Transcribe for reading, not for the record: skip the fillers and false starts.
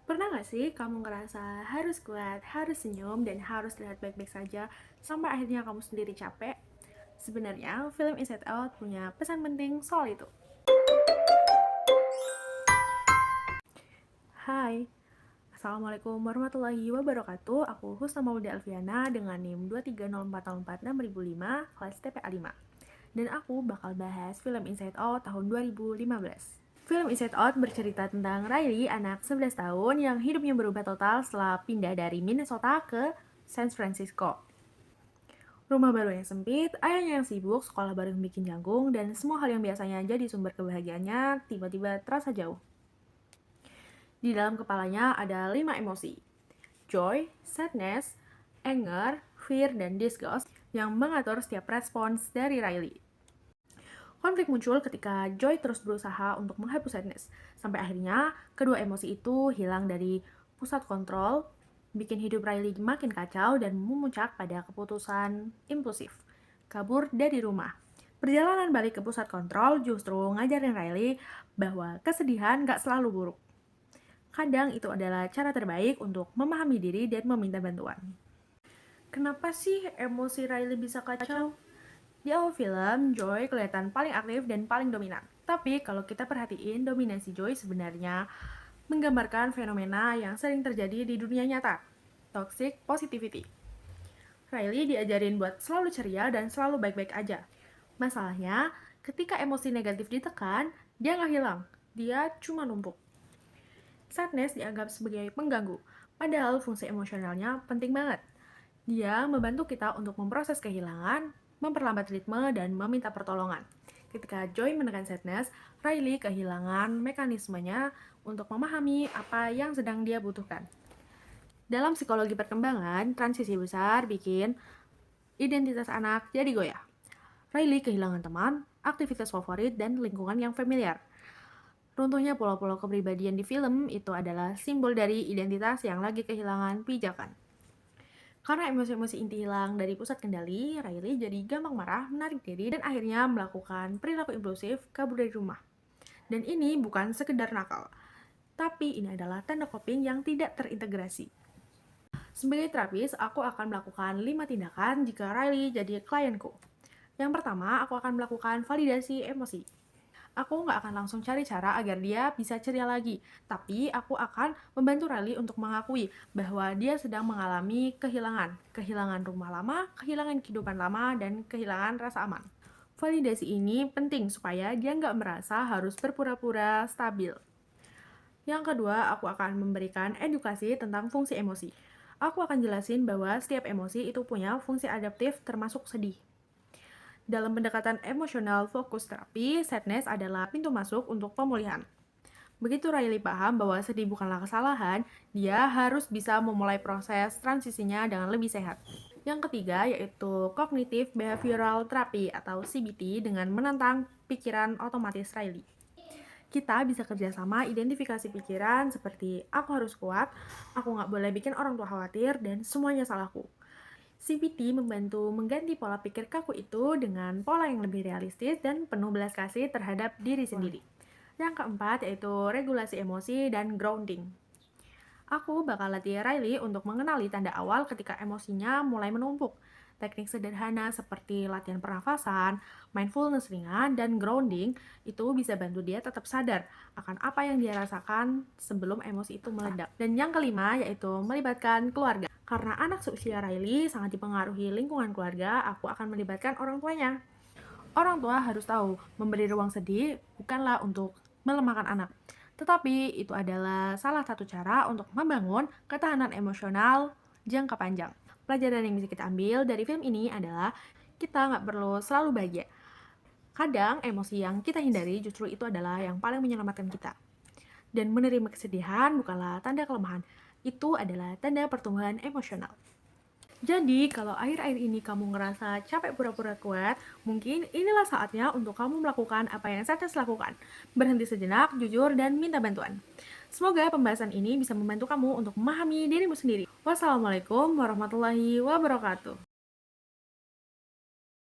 Pernah gak sih kamu ngerasa harus kuat, harus senyum, dan harus terlihat baik-baik saja sampai akhirnya kamu sendiri capek? Sebenarnya, film Inside Out punya pesan penting soal itu. Hai, Assalamualaikum warahmatullahi wabarakatuh. Aku Husna Maulida Alfiana dengan NIM 2304046.005, kelas TPA 5. Dan aku bakal bahas film Inside Out tahun 2015. Film Inside Out bercerita tentang Riley, anak 11 tahun yang hidupnya berubah total setelah pindah dari Minnesota ke San Francisco. Rumah baru yang sempit, ayahnya yang sibuk, sekolah baru yang bikin janggung, dan semua hal yang biasanya jadi sumber kebahagiaannya tiba-tiba terasa jauh. Di dalam kepalanya ada 5 emosi: joy, sadness, anger, fear, dan disgust yang mengatur setiap respons dari Riley. Konflik muncul ketika Joy terus berusaha untuk menghapus sadness, sampai akhirnya kedua emosi itu hilang dari pusat kontrol, bikin hidup Riley makin kacau dan memuncak pada keputusan impulsif, kabur dari rumah. Perjalanan balik ke pusat kontrol justru ngajarin Riley bahwa kesedihan gak selalu buruk. Kadang itu adalah cara terbaik untuk memahami diri dan meminta bantuan. Kenapa sih emosi Riley bisa kacau? Di awal film, Joy kelihatan paling aktif dan paling dominan. Tapi kalau kita perhatiin, dominasi Joy sebenarnya menggambarkan fenomena yang sering terjadi di dunia nyata, toxic positivity. Riley diajarin buat selalu ceria dan selalu baik-baik aja. Masalahnya, ketika emosi negatif ditekan, dia nggak hilang, dia cuma numpuk. Sadness dianggap sebagai pengganggu, padahal fungsi emosionalnya penting banget. Dia membantu kita untuk memproses kehilangan, memperlambat ritme, dan meminta pertolongan. Ketika Joy menekan sadness, Riley kehilangan mekanismenya untuk memahami apa yang sedang dia butuhkan. Dalam psikologi perkembangan, transisi besar bikin identitas anak jadi goyah. Riley kehilangan teman, aktivitas favorit, dan lingkungan yang familiar. Runtuhnya pulau-pulau kepribadian di film itu adalah simbol dari identitas yang lagi kehilangan pijakan. Karena emosi-emosi inti hilang dari pusat kendali, Riley jadi gampang marah, menarik diri, dan akhirnya melakukan perilaku impulsif kabur dari rumah. Dan ini bukan sekedar nakal, tapi ini adalah tanda coping yang tidak terintegrasi. Sebagai terapis, aku akan melakukan 5 tindakan jika Riley jadi klienku. Yang pertama, aku akan melakukan validasi emosi. Aku nggak akan langsung cari cara agar dia bisa ceria lagi, tapi aku akan membantu Riley untuk mengakui bahwa dia sedang mengalami kehilangan rumah lama, kehilangan kehidupan lama, dan kehilangan rasa aman. Validasi ini penting supaya dia nggak merasa harus berpura-pura stabil. Yang kedua, aku akan memberikan edukasi tentang fungsi emosi. Aku akan jelasin bahwa setiap emosi itu punya fungsi adaptif termasuk sedih. Dalam pendekatan emosional fokus terapi, sadness adalah pintu masuk untuk pemulihan. Begitu Riley paham bahwa sedih bukanlah kesalahan, dia harus bisa memulai proses transisinya dengan lebih sehat. Yang ketiga yaitu Cognitive Behavioral Therapy atau CBT dengan menantang pikiran otomatis Riley. Kita bisa kerjasama identifikasi pikiran seperti aku harus kuat, aku nggak boleh bikin orang tua khawatir, dan semuanya salahku. CBT membantu mengganti pola pikir kaku itu dengan pola yang lebih realistis dan penuh belas kasih terhadap diri sendiri. Yang keempat yaitu regulasi emosi dan grounding. Aku bakal latih Riley untuk mengenali tanda awal ketika emosinya mulai menumpuk. Teknik sederhana seperti latihan pernafasan, mindfulness ringan, dan grounding itu bisa bantu dia tetap sadar akan apa yang dia rasakan sebelum emosi itu meledak. Dan yang kelima yaitu melibatkan keluarga. Karena anak seusia Riley sangat dipengaruhi lingkungan keluarga, aku akan melibatkan orang tuanya. Orang tua harus tahu, memberi ruang sedih bukanlah untuk melemahkan anak, tetapi itu adalah salah satu cara untuk membangun ketahanan emosional jangka panjang. Pelajaran yang bisa kita ambil dari film ini adalah kita nggak perlu selalu bahagia. Kadang emosi yang kita hindari justru itu adalah yang paling menyelamatkan kita. Dan menerima kesedihan bukanlah tanda kelemahan, itu adalah tanda pertumbuhan emosional. Jadi, kalau akhir-akhir ini kamu ngerasa capek pura-pura kuat, mungkin inilah saatnya untuk kamu melakukan apa yang saya lakukan. Berhenti sejenak, jujur, dan minta bantuan. Semoga pembahasan ini bisa membantu kamu untuk memahami dirimu sendiri. Wassalamualaikum warahmatullahi wabarakatuh.